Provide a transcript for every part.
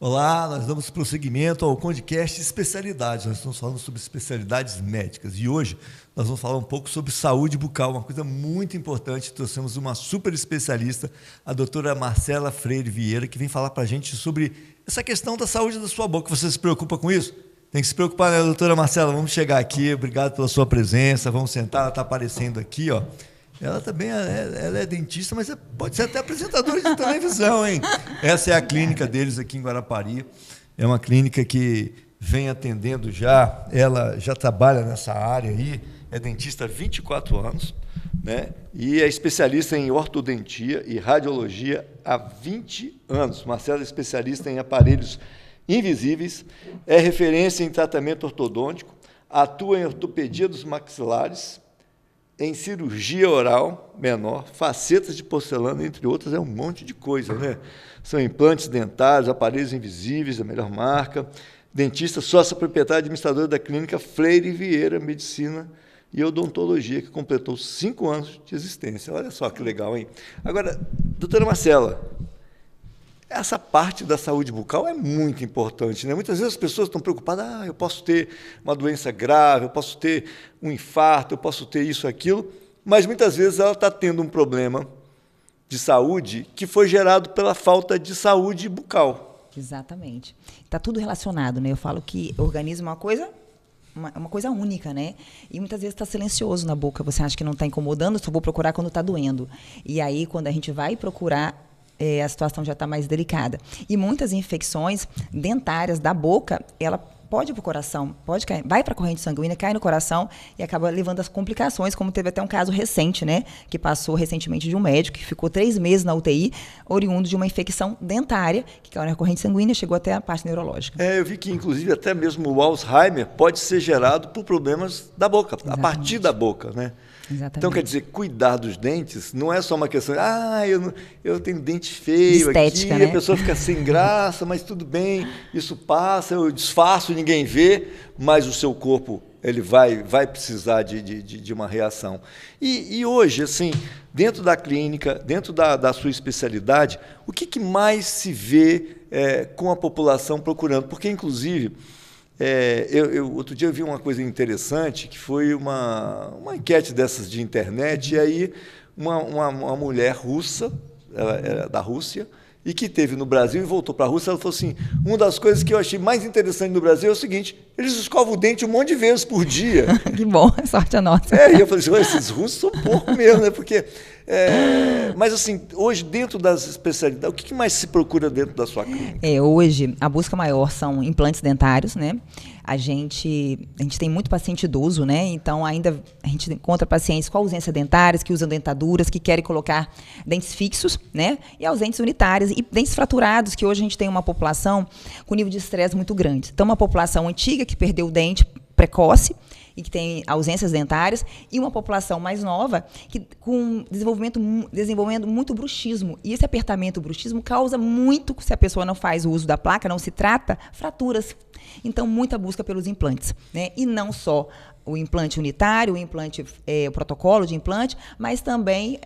Olá, nós damos prosseguimento ao podcast Especialidades. Nós estamos falando sobre especialidades médicas e hoje nós vamos falar um pouco sobre saúde bucal, uma coisa muito importante. Trouxemos uma super especialista, a doutora Marcela Freire Vieira, que vem falar para a gente sobre essa questão da saúde da sua boca. Você se preocupa com isso? Tem que se preocupar, né, doutora Marcela? Vamos chegar aqui, obrigado pela sua presença, vamos sentar, ela está aparecendo aqui, ó. Ela também ela é dentista, mas pode ser até apresentadora de televisão, hein? Essa é a clínica deles aqui em Guarapari. É uma clínica que vem atendendo já, ela já trabalha nessa área aí, é dentista há 24 anos, né? E é especialista em ortodontia e radiologia há 20 anos. Marcela é especialista em aparelhos invisíveis, é referência em tratamento ortodôntico, atua em ortopedia dos maxilares, em cirurgia oral menor, facetas de porcelana, entre outras, é um monte de coisa, né? São implantes dentários, aparelhos invisíveis, a melhor marca. Dentista, sócia proprietária e administradora da clínica Freire Vieira Medicina e Odontologia, que completou 5 anos de existência. Olha só que legal, hein? Agora, doutora Marcela, essa parte da saúde bucal é muito importante, né? Muitas vezes as pessoas estão preocupadas, eu posso ter uma doença grave, eu posso ter um infarto, eu posso ter isso, aquilo, mas muitas vezes ela está tendo um problema de saúde que foi gerado pela falta de saúde bucal. Exatamente. Está tudo relacionado, né? Eu falo que o organismo é uma coisa única, né? E muitas vezes está silencioso na boca, você acha que não está incomodando, só vou procurar quando está doendo. E aí, quando a gente vai procurar, a situação já está mais delicada. E muitas infecções dentárias da boca, ela pode ir para o coração, pode cair, vai para a corrente sanguínea, cai no coração e acaba levando as complicações, como teve até um caso recente, né? Que passou recentemente de um médico que ficou 3 meses na UTI, oriundo de uma infecção dentária, que caiu na corrente sanguínea e chegou até a parte neurológica. Eu vi que, inclusive, até mesmo o Alzheimer pode ser gerado por problemas da boca, a partir da boca, né? Exatamente. Então, quer dizer, cuidar dos dentes não é só uma questão de, eu tenho dente feio estética, aqui, né? A pessoa fica sem graça, mas tudo bem, isso passa, eu disfarço, ninguém vê, mas o seu corpo ele vai precisar de uma reação. E hoje, assim, dentro da clínica, dentro da sua especialidade, o que mais se vê com a população procurando? Porque, inclusive, outro dia eu vi uma coisa interessante, que foi uma enquete dessas de internet, e aí uma mulher russa, ela era da Rússia, e que esteve no Brasil e voltou para a Rússia, ela falou assim, uma das coisas que eu achei mais interessante no Brasil é o seguinte, eles escovam o dente um monte de vezes por dia. Que bom, sorte a nossa. E eu falei assim, esses russos são porco mesmo, né? Porque, mas assim, hoje dentro das especialidades, o que mais se procura dentro da sua clínica? Hoje a busca maior são implantes dentários, né? A gente tem muito paciente idoso, né? Então, ainda a gente encontra pacientes com ausência dentárias, que usam dentaduras, que querem colocar dentes fixos, né? E ausentes unitárias e dentes fraturados, que hoje a gente tem uma população com nível de estresse muito grande. Então, uma população antiga que perdeu o dente precoce e que tem ausências dentárias, e uma população mais nova que com desenvolvendo muito bruxismo. E esse apertamento, o bruxismo, causa muito, se a pessoa não faz o uso da placa, não se trata, fraturas. Então, muita busca pelos implantes, né? E não só o implante unitário, o protocolo de implante, mas também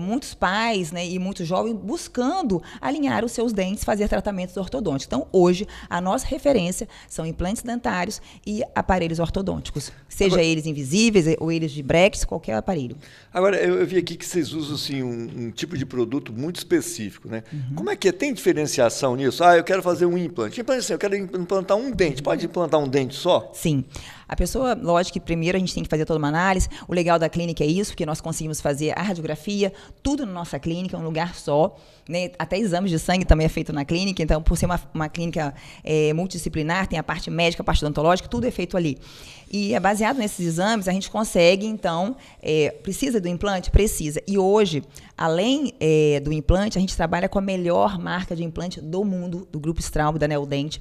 muitos pais, né, e muitos jovens buscando alinhar os seus dentes, fazer tratamentos ortodônticos. Então, hoje, a nossa referência são implantes dentários e aparelhos ortodônticos, seja eles invisíveis ou eles de brackets, qualquer aparelho. Agora, eu vi aqui que vocês usam assim, um tipo de produto muito específico, né? Uhum. Como é que é? Tem diferenciação nisso? Eu quero fazer um implante. Assim, eu quero implantar um dente. Pode implantar um dente só? Sim. A pessoa, lógico que primeiro a gente tem que fazer toda uma análise. O legal da clínica é isso, porque nós conseguimos fazer a radiografia, tudo na nossa clínica, um lugar só, né? Até exames de sangue também é feito na clínica. Então, por ser uma clínica multidisciplinar, tem a parte médica, a parte odontológica, tudo é feito ali. E baseado nesses exames, a gente consegue, então, precisa do implante? Precisa. E hoje, além do implante, a gente trabalha com a melhor marca de implante do mundo, do Grupo Straub, da Neodent,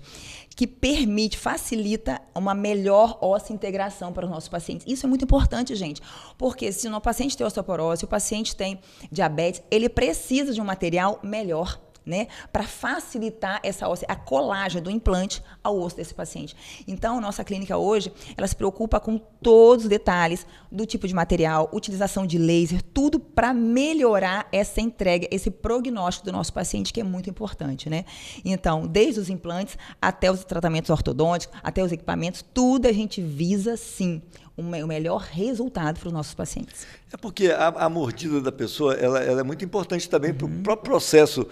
que permite, facilita uma melhor óssea integração para os nossos pacientes. Isso é muito importante, gente, porque se o paciente tem osteoporose, se o paciente tem diabetes, ele precisa de um material melhor, né, para facilitar essa óssea, a colagem do implante ao osso desse paciente. Então, nossa clínica hoje, ela se preocupa com todos os detalhes do tipo de material, utilização de laser, tudo para melhorar essa entrega, esse prognóstico do nosso paciente, que é muito importante, né? Então, desde os implantes até os tratamentos ortodônticos, até os equipamentos, tudo a gente visa, sim, o melhor resultado para os nossos pacientes. É porque a mordida da pessoa ela é muito importante também para o próprio processo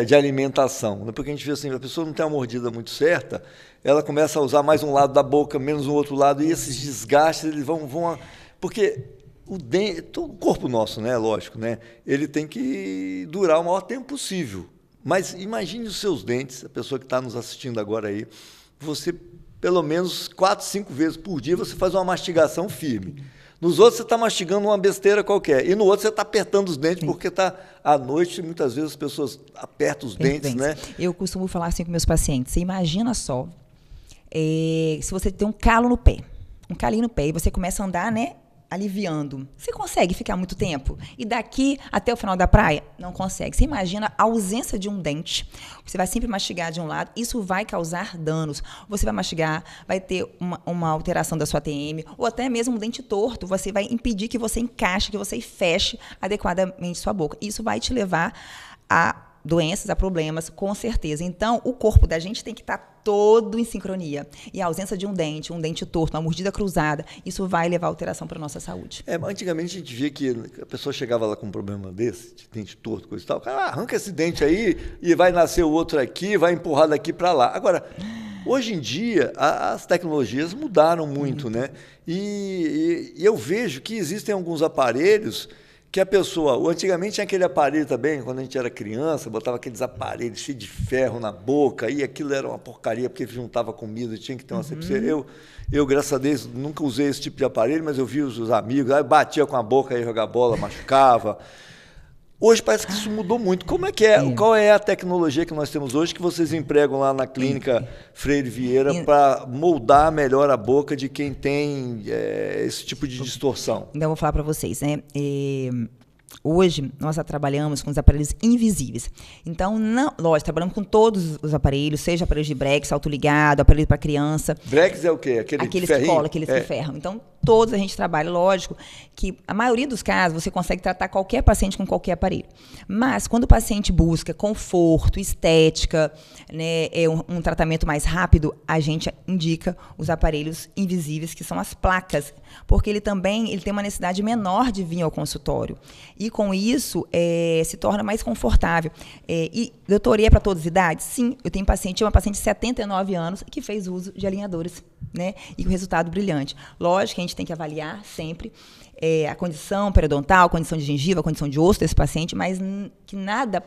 de alimentação. Né? Porque a gente vê assim, a pessoa não tem uma mordida muito certa, ela começa a usar mais um lado da boca, menos o outro lado, e esses desgastes eles vão porque o corpo nosso, né, lógico, né, ele tem que durar o maior tempo possível. Mas imagine os seus dentes, a pessoa que está nos assistindo agora aí, você pelo menos 4, 5 vezes por dia você faz uma mastigação firme. Nos outros você está mastigando uma besteira qualquer. E no outro você está apertando os dentes, porque está à noite, muitas vezes as pessoas apertam os dentes, né? Eu costumo falar assim com meus pacientes, você imagina só, se você tem um calo no pé, um calinho no pé, e você começa a andar, né, aliviando. Você consegue ficar muito tempo? E daqui até o final da praia? Não consegue. Você imagina a ausência de um dente. Você vai sempre mastigar de um lado, isso vai causar danos. Você vai mastigar, vai ter uma alteração da sua TM, ou até mesmo um dente torto. Você vai impedir que você encaixe, que você feche adequadamente sua boca. Isso vai te levar a doenças, a problemas, com certeza. Então, o corpo da gente tem que estar todo em sincronia. E a ausência de um dente torto, uma mordida cruzada, isso vai levar a alteração para a nossa saúde. Antigamente a gente via que a pessoa chegava lá com um problema desse, de dente torto, coisa e tal, o cara arranca esse dente aí e vai nascer o outro aqui, vai empurrar daqui para lá. Agora, hoje em dia, as tecnologias mudaram muito, né? E eu vejo que existem alguns aparelhos que a pessoa, antigamente tinha aquele aparelho também, quando a gente era criança, botava aqueles aparelhos cheios de ferro na boca, e aquilo era uma porcaria, porque juntava comida, tinha que ter uma asepsia. Eu, graças a Deus, nunca usei esse tipo de aparelho, mas eu vi os amigos, aí batia com a boca, aí jogava bola, machucava. Hoje parece que isso mudou muito. Como é que é? Qual é a tecnologia que nós temos hoje que vocês empregam lá na clínica Freire Vieira para moldar melhor a boca de quem tem esse tipo de distorção? Então, eu vou falar para vocês, né? Hoje, nós trabalhamos com os aparelhos invisíveis. Então, lógico, trabalhamos com todos os aparelhos, seja aparelhos de Brex, autoligado, aparelho para criança. Brex é o quê? Aqueles que colam, aqueles que ferram. Então, todos a gente trabalha, lógico, que a maioria dos casos você consegue tratar qualquer paciente com qualquer aparelho. Mas, quando o paciente busca conforto, estética, né, um tratamento mais rápido, a gente indica os aparelhos invisíveis, que são as placas, porque ele tem uma necessidade menor de vir ao consultório. E com isso, se torna mais confortável. E doutoria para todas as idades? Sim, eu tenho uma paciente de 79 anos que fez uso de alinhadores, né? E com resultado brilhante. Lógico que a gente tem que avaliar sempre a condição periodontal, a condição de gengiva, a condição de osso desse paciente, mas que nada...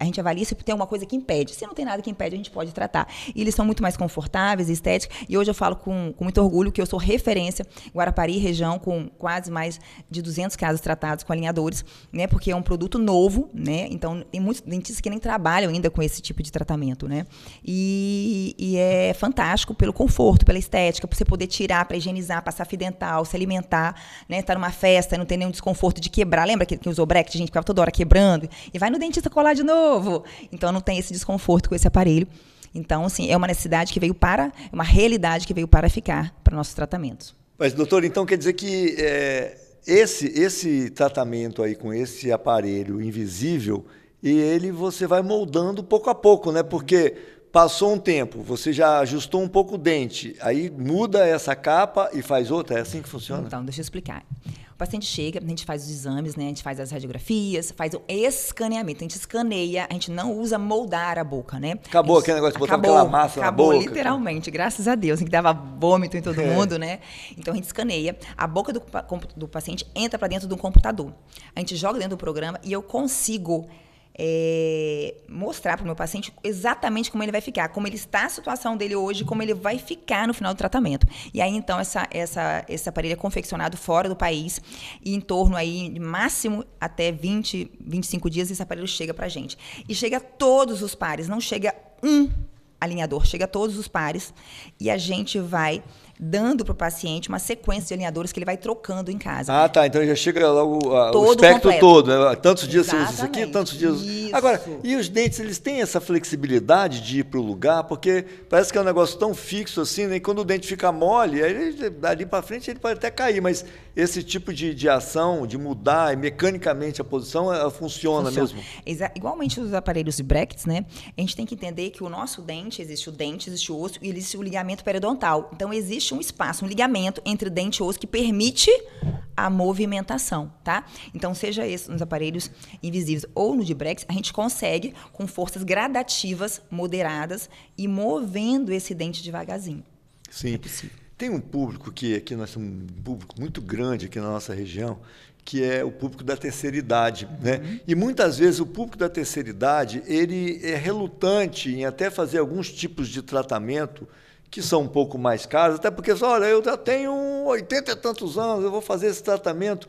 a gente avalia se tem alguma coisa que impede. Se não tem nada que impede, a gente pode tratar. E eles são muito mais confortáveis, estéticos. E hoje eu falo com muito orgulho que eu sou referência Guarapari, região, com quase mais de 200 casos tratados com alinhadores, né? Porque é um produto novo, né? Então, tem muitos dentistas que nem trabalham ainda com esse tipo de tratamento, né? E é fantástico pelo conforto, pela estética, para você poder tirar, para higienizar, passar fio dental, se alimentar, né? Estar numa festa, não ter nenhum desconforto de quebrar. Lembra que usou bracket, a gente ficava toda hora quebrando? E vai no dentista colar de novo. Então, não tem esse desconforto com esse aparelho. Então, assim, é uma necessidade que veio uma realidade que veio para ficar para nossos tratamentos. Mas, doutor, então quer dizer que esse tratamento aí com esse aparelho invisível, você vai moldando pouco a pouco, né? Porque passou um tempo, você já ajustou um pouco o dente, aí muda essa capa e faz outra? É assim que funciona? Então, deixa eu explicar. O paciente chega, a gente faz os exames, né? A gente faz as radiografias, faz o escaneamento. A gente escaneia, a gente não usa moldar a boca, né? Acabou aquele negócio de botar aquela massa na boca? Acabou, literalmente, graças a Deus, que dava vômito em todo mundo, né? Então, a gente escaneia, a boca do paciente entra para dentro de um computador. A gente joga dentro do programa e eu consigo mostrar para o meu paciente exatamente como ele vai ficar, como ele está a situação dele hoje, como ele vai ficar no final do tratamento. E aí, então, esse aparelho é confeccionado fora do país e em torno aí, de máximo até 20, 25 dias, esse aparelho chega para a gente. E chega a todos os pares, não chega um alinhador, chega a todos os pares e a gente vai dando para o paciente uma sequência de alinhadores que ele vai trocando em casa. Ah, tá. Então já chega logo o Todo espectro completo. todo. Né? Tantos dias você usa isso aqui, Exatamente. tantos dias... Isso. Agora, e os dentes, eles têm essa flexibilidade de ir para o lugar? Porque parece que é um negócio tão fixo assim, né? E quando o dente fica mole, aí dali para frente ele pode até cair, mas esse tipo de ação, de mudar mecanicamente a posição, ela funciona mesmo? Igualmente os aparelhos de brackets, né? A gente tem que entender que o nosso dente, existe o osso e existe o ligamento periodontal. Então, existe um espaço, um ligamento entre dente e osso que permite a movimentação, tá? Então, seja esse nos aparelhos invisíveis ou no de brackets, a gente consegue, com forças gradativas, moderadas, e movendo esse dente devagarzinho. Sim. É possível. Tem um público que aqui nós temos um público muito grande aqui na nossa região, que é o público da terceira idade, né? E muitas vezes o público da terceira idade, ele é relutante em até fazer alguns tipos de tratamento que são um pouco mais caros, até porque, olha, eu já tenho 80 e tantos anos, eu vou fazer esse tratamento.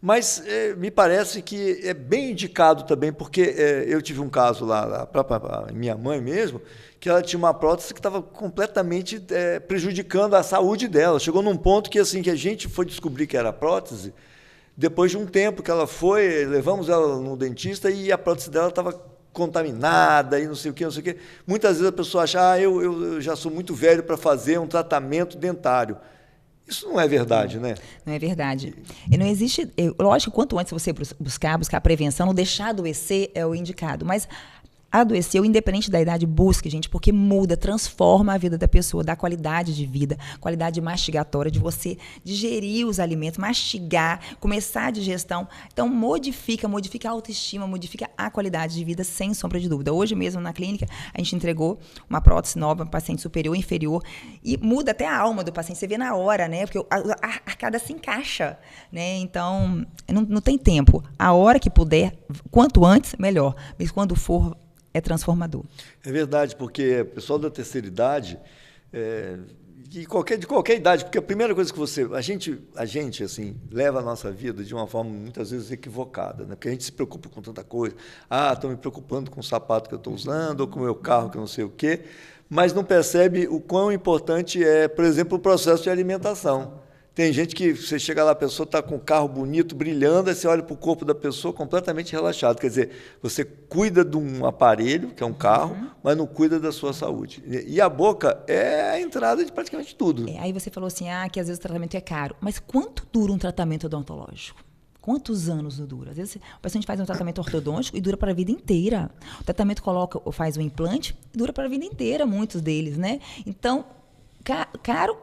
Mas me parece que é bem indicado também, porque eu tive um caso lá, a própria minha mãe mesmo, que ela tinha uma prótese que estava completamente prejudicando a saúde dela. Chegou num ponto que, assim, que a gente foi descobrir que era prótese, depois de um tempo que ela foi, levamos ela no dentista e a prótese dela estava contaminada e não sei o que, não sei o que. Muitas vezes a pessoa acha, eu já sou muito velho para fazer um tratamento dentário. Isso não é verdade, né? Não é verdade. E não existe... Lógico que quanto antes você buscar a prevenção, não deixar adoecer é o indicado. Mas adoeceu, independente da idade, busque, gente, porque muda, transforma a vida da pessoa, dá qualidade de vida, qualidade mastigatória, de você digerir os alimentos, mastigar, começar a digestão. Então, modifica a autoestima, modifica a qualidade de vida, sem sombra de dúvida. Hoje mesmo, na clínica, a gente entregou uma prótese nova, paciente superior, inferior, e muda até a alma do paciente. Você vê na hora, né? Porque a arcada se encaixa, né? Então, não tem tempo. A hora que puder, quanto antes, melhor. Mas quando for... é transformador. É verdade, porque o pessoal da terceira idade, de qualquer idade, porque a primeira coisa que a gente assim, leva a nossa vida de uma forma muitas vezes equivocada, né? Porque a gente se preocupa com tanta coisa. Estou me preocupando com o sapato que eu estou usando, ou com o meu carro que eu não sei o quê, mas não percebe o quão importante é, por exemplo, o processo de alimentação. Tem gente que você chega lá, a pessoa está com um carro bonito, brilhando, aí você olha para o corpo da pessoa completamente relaxado. Quer dizer, você cuida de um aparelho, que é um carro, mas não cuida da sua saúde. E a boca é a entrada de praticamente tudo. Aí você falou assim, que às vezes o tratamento é caro. Mas quanto dura um tratamento odontológico? Quantos anos não dura? Às vezes o paciente faz um tratamento ortodôntico e dura para a vida inteira. O tratamento faz um implante e dura para a vida inteira, muitos deles, né? Então, caro...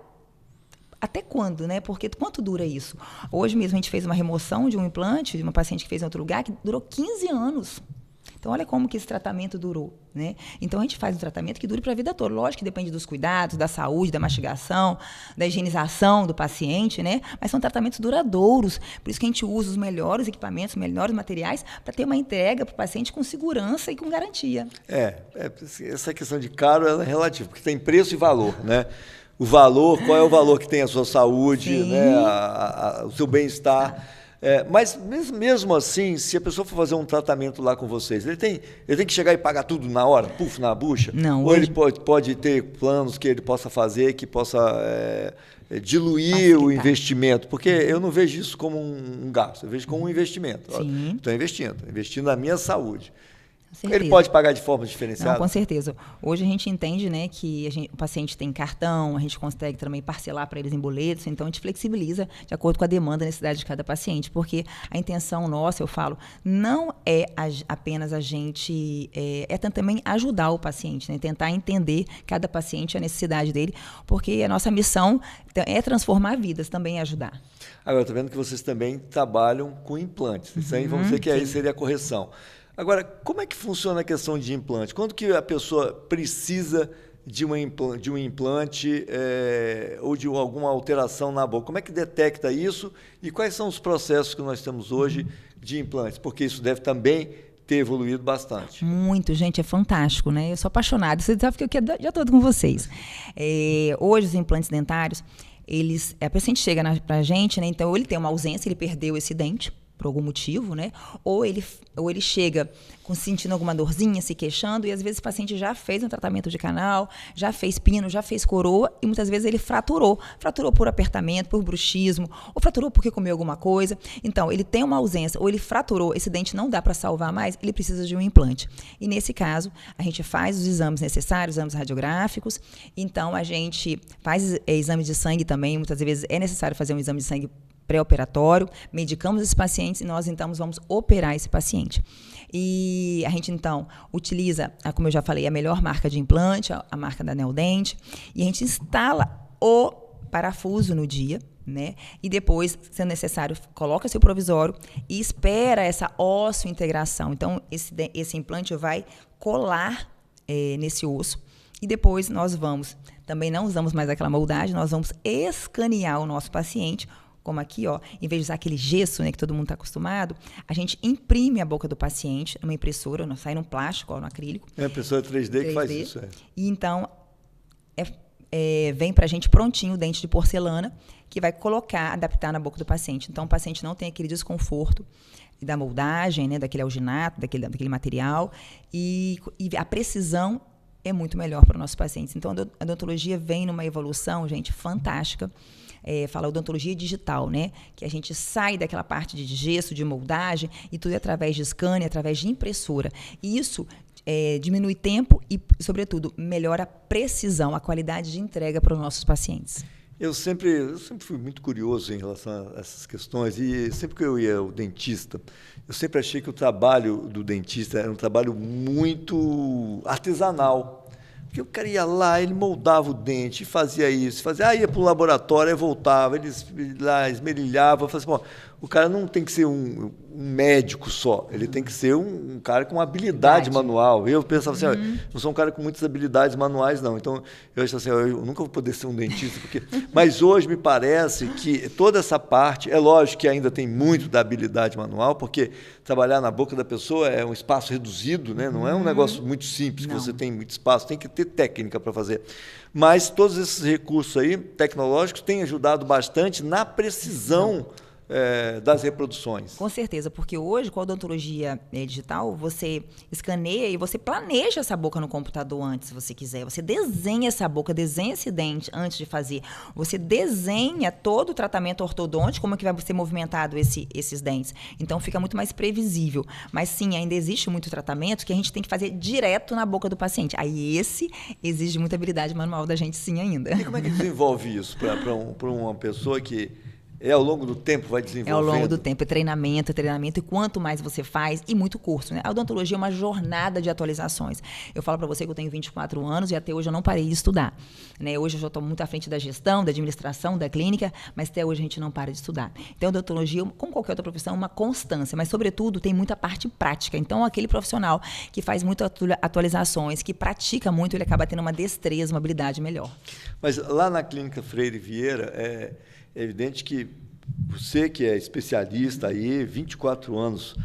Até quando, né? Porque quanto dura isso? Hoje mesmo a gente fez uma remoção de um implante de uma paciente que fez em outro lugar que durou 15 anos. Então, olha como que esse tratamento durou, né? Então, a gente faz um tratamento que dure para a vida toda. Lógico que depende dos cuidados, da saúde, da mastigação, da higienização do paciente, né? Mas são tratamentos duradouros. Por isso que a gente usa os melhores equipamentos, os melhores materiais para ter uma entrega para o paciente com segurança e com garantia. Essa questão de caro ela é relativa, porque tem preço e valor, né? O valor, qual é o valor que tem a sua saúde, né, o seu bem-estar. Mas mesmo assim, se a pessoa for fazer um tratamento lá com vocês, ele tem que chegar e pagar tudo na hora, na bucha? Não. Ou ele pode ter planos que ele possa fazer, que possa diluir o investimento? Porque eu não vejo isso como um gasto, eu vejo como um investimento. Estou investindo na minha saúde. Ele pode pagar de forma diferenciada? Não, com certeza. Hoje a gente entende, né, que o paciente tem cartão, a gente consegue também parcelar para eles em boletos, então a gente flexibiliza de acordo com a demanda e necessidade de cada paciente, porque a intenção nossa, eu falo, não é apenas a gente, também ajudar o paciente, né, tentar entender cada paciente, a necessidade dele, porque a nossa missão é transformar vidas, também é ajudar. Agora, estou vendo que vocês também trabalham com implantes, isso aí vamos dizer que aí seria a correção. Agora, como é que funciona a questão de implante? Quando que a pessoa precisa de um implante ou de alguma alteração na boca? Como é que detecta isso e quais são os processos que nós temos hoje de implantes? Porque isso deve também ter evoluído bastante. Muito, gente, é fantástico, né? Eu sou apaixonada, você sabe que eu já estou com vocês. Hoje, os implantes dentários, a paciente chega para a gente, né? Então, ele tem uma ausência, ele perdeu esse dente, por algum motivo, né? Ou ele chega sentindo alguma dorzinha, se queixando, e às vezes o paciente já fez um tratamento de canal, já fez pino, já fez coroa, e muitas vezes ele fraturou. Fraturou por apertamento, por bruxismo, ou fraturou porque comeu alguma coisa. Então, ele tem uma ausência, ou ele fraturou, esse dente não dá para salvar mais, ele precisa de um implante. E nesse caso, a gente faz os exames necessários, exames radiográficos, então a gente faz exame de sangue também, muitas vezes é necessário fazer um exame de sangue pré-operatório, medicamos esse paciente e nós, então, vamos operar esse paciente. E a gente, então, utiliza, como eu já falei, a melhor marca de implante, a marca da Neodent, e a gente instala o parafuso no dia, né? E depois, sendo necessário, coloca seu provisório e espera essa osso-integração. Então, esse implante vai colar nesse osso e depois nós vamos, também não usamos mais aquela moldagem, nós vamos escanear o nosso paciente, como aqui, ó, em vez de usar aquele gesso, né, que todo mundo está acostumado, a gente imprime a boca do paciente numa impressora, sai num plástico ou no acrílico. É a impressora 3D que faz isso. E então, vem para a gente prontinho o dente de porcelana, que vai adaptar na boca do paciente. Então, o paciente não tem aquele desconforto da moldagem, né, daquele alginato, daquele material, e a precisão é muito melhor para os nossos pacientes. Então, a odontologia vem numa evolução, gente, fantástica. Fala odontologia digital, né? Que a gente sai daquela parte de gesso, de moldagem, e tudo é através de scanner, através de impressora. E isso diminui tempo e, sobretudo, melhora a precisão, a qualidade de entrega para os nossos pacientes. Eu sempre fui muito curioso em relação a essas questões, e sempre que eu ia ao dentista, eu sempre achei que o trabalho do dentista era um trabalho muito artesanal. Porque o cara ia lá, ele moldava o dente, fazia isso, ia para o laboratório, aí voltava, ele lá esmerilhava, fazia, bom, o cara não tem que ser um médico só, ele tem que ser um cara com habilidade manual. Eu pensava assim, não sou um cara com muitas habilidades manuais, não. Então, eu acho assim, eu nunca vou poder ser um dentista, mas hoje me parece que toda essa parte, é lógico que ainda tem muito da habilidade manual, porque trabalhar na boca da pessoa é um espaço reduzido, né? Não é um negócio muito simples, que você tem muito espaço, tem que ter técnica para fazer. Mas todos esses recursos aí, tecnológicos, têm ajudado bastante na precisão das reproduções. Com certeza, porque hoje, com a odontologia digital, você escaneia e você planeja essa boca no computador antes, se você quiser. Você desenha essa boca, desenha esse dente antes de fazer. Você desenha todo o tratamento ortodôntico, como é que vai ser movimentado esses dentes. Então, fica muito mais previsível. Mas, sim, ainda existe muito tratamento que a gente tem que fazer direto na boca do paciente. Aí, esse exige muita habilidade manual da gente, sim, ainda. E como é que desenvolve isso para uma pessoa que ao longo do tempo vai desenvolvendo? Ao longo do tempo, é treinamento, e quanto mais você faz, e muito curso, né? A odontologia é uma jornada de atualizações. Eu falo para você que eu tenho 24 anos e até hoje eu não parei de estudar, né? Hoje eu já estou muito à frente da gestão, da administração, da clínica, mas até hoje a gente não para de estudar. Então, a odontologia, como qualquer outra profissão, é uma constância, mas, sobretudo, tem muita parte prática. Então, aquele profissional que faz muitas atualizações, que pratica muito, ele acaba tendo uma destreza, uma habilidade melhor. Mas lá na Clínica Freire Vieira, é evidente que você, que é especialista aí, 24 anos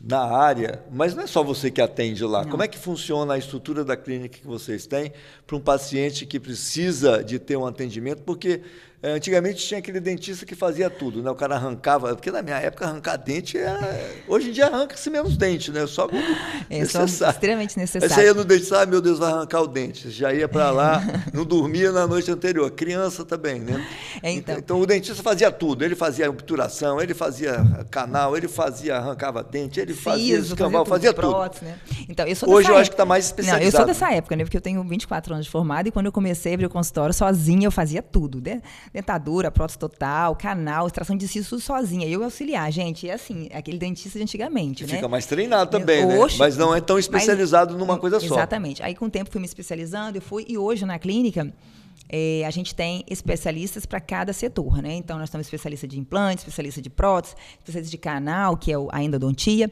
na área, mas não é só você que atende lá. Não. Como é que funciona a estrutura da clínica que vocês têm para um paciente que precisa de ter um atendimento? Porque antigamente tinha aquele dentista que fazia tudo, né? O cara arrancava, porque na minha época arrancar dente hoje em dia arranca-se menos dente, né? Só quando necessário. Extremamente necessário. Aí você ia no dentista, meu Deus, vai arrancar o dente. Já ia para lá, não dormia na noite anterior. Criança também, né? Então o dentista fazia tudo. Ele fazia obturação, ele fazia canal, ele arrancava dente, ele fazia escambau, fazia tudo. Prótese, né? Então, eu hoje eu acho que está mais especializado. Não, eu sou dessa época, né? Porque eu tenho 24 anos de formada e quando eu comecei a abrir o consultório sozinha, eu fazia tudo, né? Dentadura, prótese total, canal, extração de cílios, tudo sozinha. Eu auxiliar, gente, é assim, aquele dentista de antigamente, né? Fica mais treinado também, né? Mas não é tão especializado numa coisa só. Exatamente. Aí, com o tempo, fui me especializando, e hoje, na clínica, a gente tem especialistas para cada setor, né? Então, nós temos especialista de implante, especialista de prótese, especialista de canal, que é a endodontia,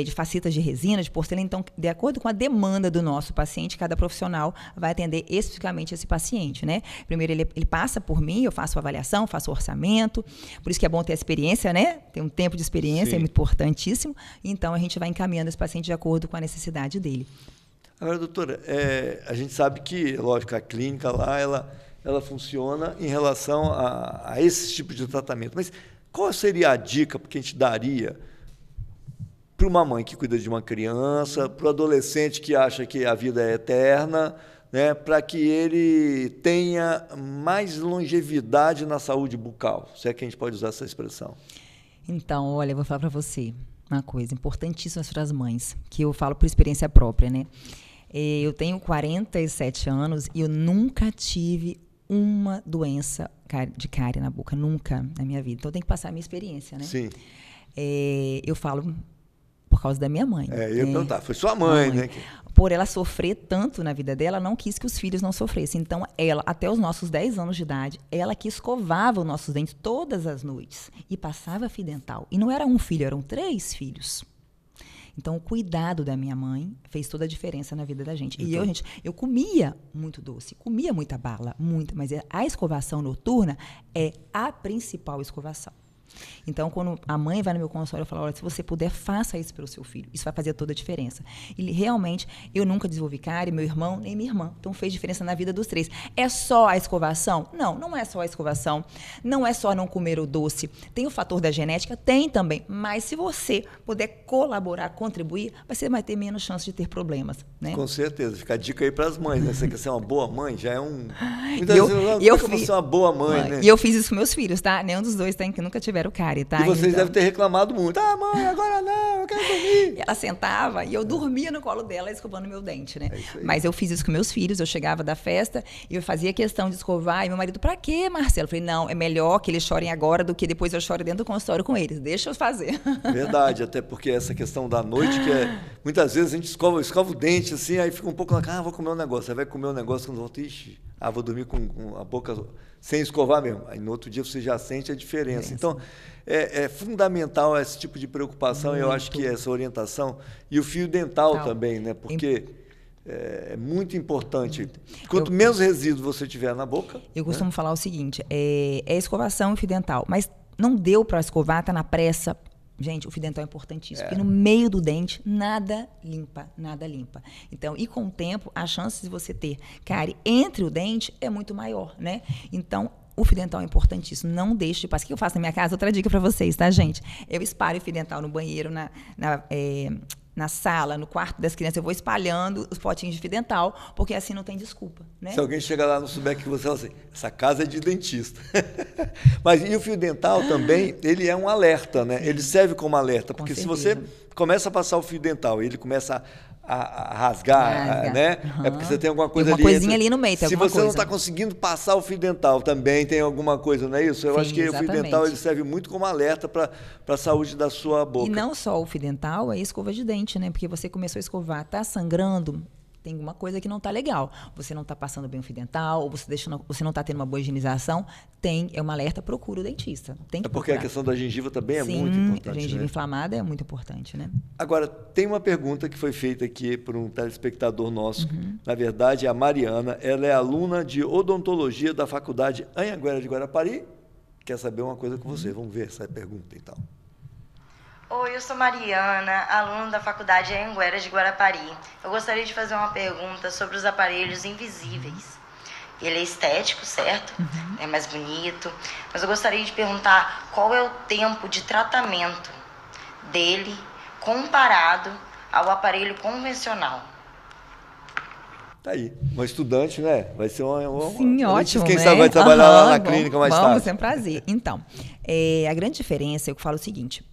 de facetas de resina, de porcelana. Então, de acordo com a demanda do nosso paciente, cada profissional vai atender especificamente esse paciente, né? Primeiro, ele passa por mim, eu faço a avaliação, faço o orçamento, por isso que é bom ter a experiência, né? Ter um tempo de experiência, Sim. É muito importantíssimo. Então, a gente vai encaminhando esse paciente de acordo com a necessidade dele. Agora, doutora, a gente sabe que, lógico, a clínica lá, ela funciona em relação a esse tipo de tratamento, mas Qual seria a dica que a gente daria para uma mãe que cuida de uma criança, para o adolescente que acha que a vida é eterna, né, para que ele tenha mais longevidade na saúde bucal, se é que a gente pode usar essa expressão? Então, olha, eu vou falar para você uma coisa importantíssima para as mães, que eu falo por experiência própria, né? Eu tenho 47 anos e eu nunca tive uma doença de cárie na boca, nunca na minha vida. Então, eu tenho que passar a minha experiência, né? Sim. Eu falo por causa da minha mãe. Eu ia perguntar, foi sua mãe, né? Por ela sofrer tanto na vida dela, não quis que os filhos não sofressem. Então, ela, até os nossos 10 anos de idade, ela que escovava os nossos dentes todas as noites e passava fio dental. E não era um filho, eram 3 filhos. Então, o cuidado da minha mãe fez toda a diferença na vida da gente. Então. E eu comia muito doce, comia muita bala, muita, mas a escovação noturna é a principal escovação. Então, quando a mãe vai no meu consultório, eu falo, olha, se você puder, faça isso pelo seu filho. Isso vai fazer toda a diferença. E realmente, eu nunca desenvolvi cárie, meu irmão, nem minha irmã. Então, fez diferença na vida dos 3. É só a escovação? Não, não é só a escovação. Não é só não comer o doce. Tem o fator da genética? Tem também. Mas se você puder colaborar, contribuir, você vai ter menos chance de ter problemas, né? Com certeza. Fica a dica aí para as mães, né? Você quer ser uma boa mãe, já é um... Eu vou ser uma boa mãe, né? E eu fiz isso com meus filhos, tá? Nenhum dos dois que nunca tiveram cárie, tá? E vocês devem ter reclamado muito. Ah, mãe, agora não, eu quero dormir. E ela sentava e eu dormia no colo dela escovando meu dente, né? Mas eu fiz isso com meus filhos, eu chegava da festa e eu fazia questão de escovar. E meu marido, pra quê, Marcelo? Eu falei, não, é melhor que eles chorem agora do que depois eu chore dentro do consultório com eles. Deixa eu fazer. Verdade, até porque essa questão da noite, que é... Muitas vezes a gente escova o dente, assim, aí fica um pouco lá, vou comer um negócio. Aí vai comer um negócio, quando volta, ixi, vou dormir com a boca sem escovar mesmo. Aí no outro dia você já sente a diferença. Então, é fundamental esse tipo de preocupação, muito. Eu acho que essa orientação. E o fio dental também, né? Porque é muito importante. Quanto menos resíduo você tiver na boca... Eu costumo falar o seguinte, é escovação e fio dental. Mas não deu para escovar, tá na pressa... Gente, o fio dental é importantíssimo, porque no meio do dente, nada limpa, nada limpa. Então, e com o tempo, a chance de você ter cárie entre o dente é muito maior, né? Então, o fio dental é importantíssimo, não deixe de passar. O que eu faço na minha casa? Outra dica para vocês, tá, gente? Eu espalho o fio dental no banheiro, na sala, no quarto das crianças, eu vou espalhando os potinhos de fio dental, porque assim não tem desculpa, né? Se alguém chega lá no souber que você fala assim, essa casa é de dentista. Mas e o fio dental também, ele é um alerta, né? Ele serve como alerta, porque se você começa a passar o fio dental e ele começa a rasgar, né? É porque você tem alguma coisa ali. Uma coisinha ali no meio, tem Se você não está conseguindo passar o fio dental, também tem alguma coisa, não é isso? Eu acho que exatamente. O fio dental ele serve muito como alerta para a saúde da sua boca. E não só o fio dental, é escova de dente, né? Porque você começou a escovar, tá sangrando, tem alguma coisa que não está legal. Você não está passando bem o fio dental, ou você não está tendo uma boa higienização, é um alerta, procura o dentista. Tem que porque procurar. A questão da gengiva também é Sim, muito importante. A gengiva inflamada é muito importante, né? Agora, tem uma pergunta que foi feita aqui por um telespectador nosso. Na verdade, é a Mariana. Ela é aluna de odontologia da Faculdade Anhanguera de Guarapari. Quer saber uma coisa com você? Vamos ver essa pergunta, então. Oi, eu sou Mariana, aluna da Faculdade Anhanguera de Guarapari. Eu gostaria de fazer uma pergunta sobre os aparelhos invisíveis. Ele é estético, certo? É mais bonito. Mas eu gostaria de perguntar qual é o tempo de tratamento dele comparado ao aparelho convencional. Tá aí. Uma estudante, né? Vai ser uma Sim, ótimo, quem né? sabe vai trabalhar lá na clínica mais tarde. Vamos, é um prazer. Então, a grande diferença, eu falo o seguinte...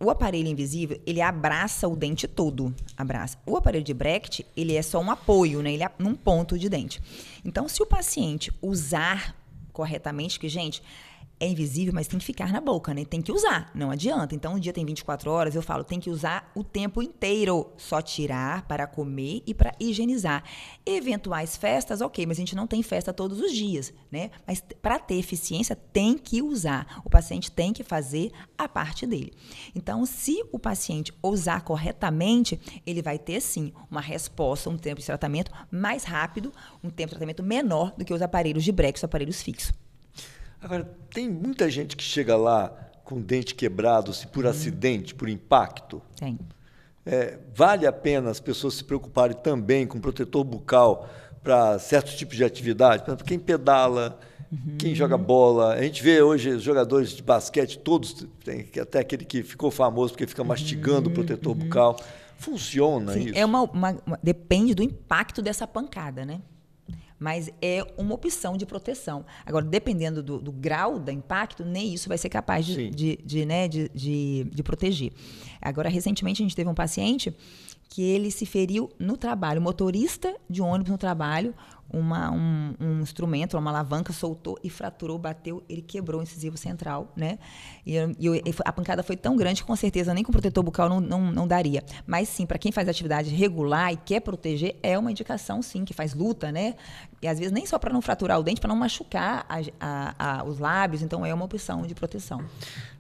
O aparelho invisível, ele abraça o dente todo, abraça. O aparelho de Brecht, ele é só um apoio, né? Ele é num ponto de dente. Então, se o paciente usar corretamente, que, gente, é invisível, mas tem que ficar na boca, né? Tem que usar, não adianta. Então, um dia tem 24 horas, eu falo, tem que usar o tempo inteiro. Só tirar para comer e para higienizar. Eventuais festas, ok, mas a gente não tem festa todos os dias, né? Mas para ter eficiência, tem que usar. O paciente tem que fazer a parte dele. Então, se o paciente usar corretamente, ele vai ter, sim, uma resposta, um tempo de tratamento mais rápido, um tempo de tratamento menor do que os aparelhos de Brecht, os aparelhos fixos. Agora, tem muita gente que chega lá com o dente quebrado, se por acidente, por impacto. Tem. Vale a pena as pessoas se preocuparem também com protetor bucal para certos tipos de atividade? Por exemplo, quem pedala, Quem joga bola, a gente vê hoje os jogadores de basquete, todos, tem até aquele que ficou famoso porque fica mastigando o protetor bucal. Funciona Sim, isso? Depende do impacto dessa pancada, né? Mas é uma opção de proteção. Agora, dependendo do grau do impacto, nem isso vai ser capaz de proteger. Agora, recentemente, a gente teve um paciente que ele se feriu no trabalho, motorista de ônibus no trabalho, um instrumento, uma alavanca, soltou e fraturou, bateu, ele quebrou o incisivo central, né? E a pancada foi tão grande que, com certeza, nem com protetor bucal não daria. Mas, sim, para quem faz atividade regular e quer proteger, é uma indicação, sim, que faz luta, né? E, às vezes, nem só para não fraturar o dente, para não machucar os lábios. Então, é uma opção de proteção.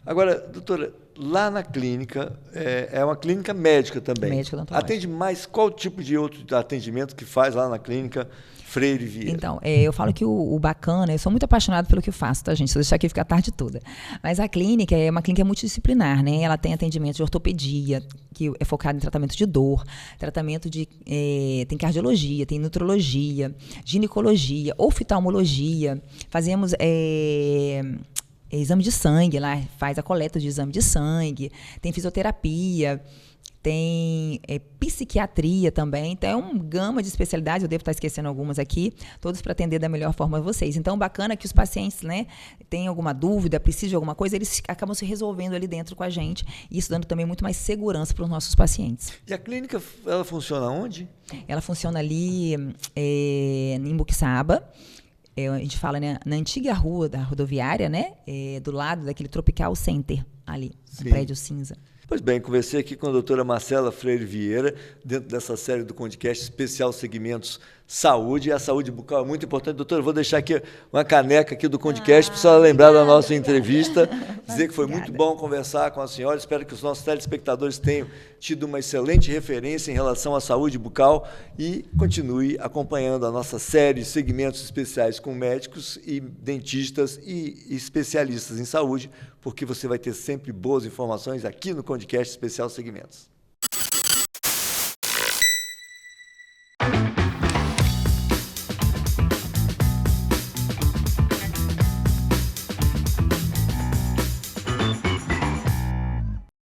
Agora, doutora, lá na clínica, é uma clínica médica também. Médica odontológica. Atende mais qual tipo de outro atendimento que faz lá na clínica Freire Vieira? Então, eu falo que o bacana, eu sou muito apaixonada pelo que eu faço, tá, gente? Se eu deixar aqui, fica a tarde toda. Mas a clínica é uma clínica multidisciplinar, né? Ela tem atendimento de ortopedia, que é focado em tratamento de dor, tem cardiologia, tem nutrologia, ginecologia, oftalmologia. Fazemos exame de sangue, lá faz a coleta de exame de sangue, tem fisioterapia, tem psiquiatria também. Então, é uma gama de especialidades, eu devo estar esquecendo algumas aqui, todos para atender da melhor forma vocês. Então, bacana que os pacientes, né, têm alguma dúvida, precisam de alguma coisa, eles acabam se resolvendo ali dentro com a gente, e isso dando também muito mais segurança para os nossos pacientes. E a clínica, ela funciona onde? Ela funciona ali em Buquissaba. A gente fala, né, na antiga rua da rodoviária, né, do lado daquele Tropical Center, ali, no prédio cinza. Pois bem, conversei aqui com a doutora Marcela Freire Vieira, dentro dessa série do podcast especial Segmentos Saúde. E a saúde bucal é muito importante. Doutora, eu vou deixar aqui uma caneca aqui do podcast para a senhora lembrar da nossa entrevista. Dizer que foi muito bom conversar com a senhora. Espero que os nossos telespectadores tenham tido uma excelente referência em relação à saúde bucal e continue acompanhando a nossa série Segmentos Especiais com médicos e dentistas e especialistas em saúde, porque você vai ter sempre boas informações aqui no podcast especial Segmentos.